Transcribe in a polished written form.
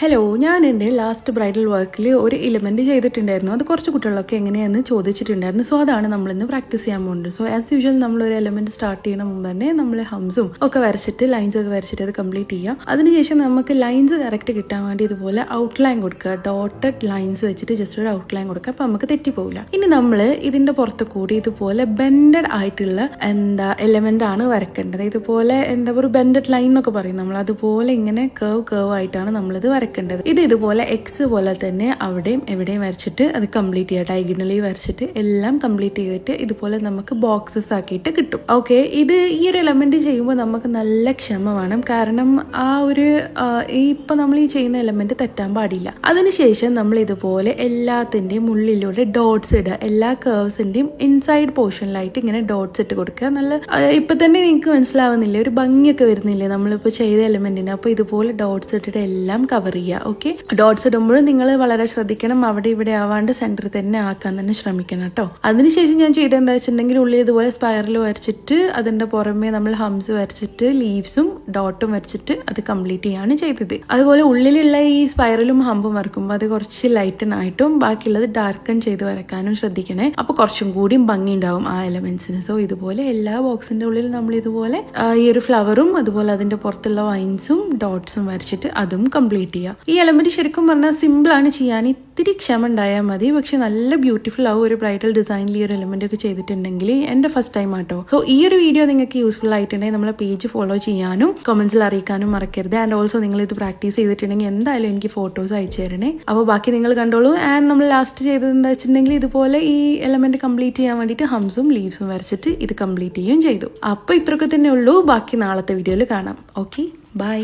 Hello, ഞാൻ എൻ്റെ last bridal വർക്കിൽ ഒരു എലിമെൻറ്റ് ചെയ്തിട്ടുണ്ടായിരുന്നു. അത് കുറച്ച് കുട്ടികളൊക്കെ എങ്ങനെയാണെന്ന് ചോദിച്ചിട്ടുണ്ടായിരുന്നു. സോ അതാണ് നമ്മളിന്ന് പ്രാക്ടീസ് ചെയ്യാൻ പോകുന്നത്. സോ ആസ് യൂഷ്വൽ നമ്മളൊരു എലിമെൻറ്റ് സ്റ്റാർട്ട് ചെയ്യണ മുമ്പ് തന്നെ നമ്മൾ ഹംസും ഒക്കെ വരച്ചിട്ട് ലൈൻസ് ഒക്കെ വരച്ചിട്ട് അത് കംപ്ലീറ്റ് ചെയ്യുക. അതിനുശേഷം നമുക്ക് ലൈൻസ് കറക്റ്റ് കിട്ടാൻ വേണ്ടി ഇതുപോലെ ഔട്ട്ലൈൻ കൊടുക്കുക. ഡോട്ടഡ് ലൈൻസ് വെച്ചിട്ട് ജസ്റ്റ് ഒരു ഔട്ട്ലൈൻ കൊടുക്കുക. അപ്പോൾ നമുക്ക് തെറ്റിപ്പോവില്ല. ഇനി നമ്മൾ ഇതിൻ്റെ പുറത്ത് കൂടി ഇതുപോലെ ബെൻഡഡ് ആയിട്ടുള്ള എലിമെൻ്റ് ആണ് വരക്കേണ്ടത്. ഇതുപോലെ ഒരു ബെൻഡഡ് ലൈൻ എന്നൊക്കെ പറയും നമ്മൾ. അതുപോലെ ഇങ്ങനെ കേവ് ആയിട്ടാണ് നമ്മളിത് വരക്കേണ്ടത്. ഇത് ഇതുപോലെ എക്സ് പോലെ തന്നെ അവിടെയും എവിടെയും വരച്ചിട്ട് അത് കംപ്ലീറ്റ് ചെയ്യുക. ഡയഗണലി വരച്ചിട്ട് എല്ലാം കംപ്ലീറ്റ് ചെയ്തിട്ട് ഇതുപോലെ നമുക്ക് ബോക്സസ് ആക്കിയിട്ട് കിട്ടും. ഓക്കെ, ഇത് ഈ ഒരു എലമെന്റ് ചെയ്യുമ്പോൾ നമുക്ക് നല്ല ക്ഷമ വേണം. കാരണം ഇപ്പൊ നമ്മൾ ഈ ചെയ്യുന്ന എലമെന്റ് തെറ്റാൻ പാടില്ല. അതിനുശേഷം നമ്മൾ ഇതുപോലെ എല്ലാത്തിന്റെയും ഉള്ളിലൂടെ ഡോട്ട്സ് ഇടുക. എല്ലാ കർവ്സിന്റെയും ഇൻസൈഡ് പോർഷനിലായിട്ട് ഇങ്ങനെ ഡോട്ട്സ് ഇട്ട് കൊടുക്കുക. നല്ല ഇപ്പൊ തന്നെ നിങ്ങൾക്ക് മനസ്സിലാവുന്നില്ലേ, ഒരു ഭംഗിയൊക്കെ വരുന്നില്ലേ നമ്മളിപ്പോൾ ചെയ്ത എലമെന്റിന്. അപ്പോൾ ഇതുപോലെ ഡോട്ട്സ് ഇട്ടിട്ട് എല്ലാം കവർ ചെയ്യുക. ഓക്കെ, ഡോട്ട്സ് ഇടുമ്പോഴും നിങ്ങൾ വളരെ ശ്രദ്ധിക്കണം. അവിടെ ഇവിടെ ആവാണ്ട് സെന്ററിൽ തന്നെ ആക്കാൻ തന്നെ ശ്രമിക്കണം കേട്ടോ. അതിനുശേഷം ഞാൻ ചെയ്തത് എന്താ വെച്ചിട്ടുണ്ടെങ്കിൽ ഉള്ളിൽ ഇതുപോലെ സ്പൈറൽ വരച്ചിട്ട് അതിന്റെ പുറമെ നമ്മൾ ഹംസ് വരച്ചിട്ട് ലീവ്സും ഡോട്ടും വരച്ചിട്ട് അത് കംപ്ലീറ്റ് ചെയ്യാണ് ചെയ്തത്. അതുപോലെ ഉള്ളിലുള്ള ഈ സ്പൈറലും ഹമ്പും വരക്കുമ്പോൾ അത് കുറച്ച് ലൈറ്റൻ ആയിട്ടും ബാക്കിയുള്ളത് ഡാർക്കൺ ചെയ്ത് വരക്കാനും ശ്രദ്ധിക്കണേ. അപ്പൊ കുറച്ചും കൂടിയും ഭംഗി ഉണ്ടാവും ആ എലമെന്റ്സിന്. സോ ഇതുപോലെ എല്ലാ ബോക്സിന്റെ ഉള്ളിൽ നമ്മൾ ഇതുപോലെ ഈ ഒരു ഫ്ലവറും അതുപോലെ അതിന്റെ പുറത്തുള്ള വൈൻസും ഡോട്ട്സും വരച്ചിട്ട് അതും കംപ്ലീറ്റ് ചെയ്യുക. ഈ എലമെന്റ് ശരിക്കും പറഞ്ഞാൽ സിമ്പിൾ ആണ് ചെയ്യാൻ. ഇത്തിരി ക്ഷമ ഉണ്ടായാൽ മതി. പക്ഷെ നല്ല ബ്യൂട്ടിഫുൾ ആവും ഒരു ബ്രൈഡൽ ഡിസൈനിൽ ഈ ഒരു എലമെന്റ് ഒക്കെ ചെയ്തിട്ടുണ്ടെങ്കിൽ. എന്റെ ഫസ്റ്റ് ടൈം ആട്ടോ. സോ ഈ ഒരു വീഡിയോ നിങ്ങൾക്ക് യൂസ്ഫുൾ ആയിട്ടുണ്ടെങ്കിൽ നമ്മളെ പേജ് ഫോളോ ചെയ്യാനും കമന്റ്സിൽ അറിയിക്കാനും മറക്കരുത്. ആൻഡ് ഓൾസോ നിങ്ങൾ ഇത് പ്രാക്ടീസ് ചെയ്തിട്ടുണ്ടെങ്കിൽ എന്തായാലും എനിക്ക് ഫോട്ടോസ് അയച്ചു തരണേ. അപ്പോൾ ബാക്കി നിങ്ങൾ കണ്ടോളൂ. ആൻഡ് നമ്മൾ ലാസ്റ്റ് ചെയ്തത് എന്താ വെച്ചിട്ടുണ്ടെങ്കിൽ ഇതുപോലെ ഈ എലമെന്റ് കംപ്ലീറ്റ് ചെയ്യാൻ വേണ്ടിയിട്ട് ഹംസും ലീവ്സും വരച്ചിട്ട് ഇത് കംപ്ലീറ്റ് ചെയ്യുകയും ചെയ്തു. അപ്പോൾ ഇത്രയൊക്കെ തന്നെ ഉള്ളൂ. ബാക്കി നാളത്തെ വീഡിയോയിൽ കാണാം. Okay, by.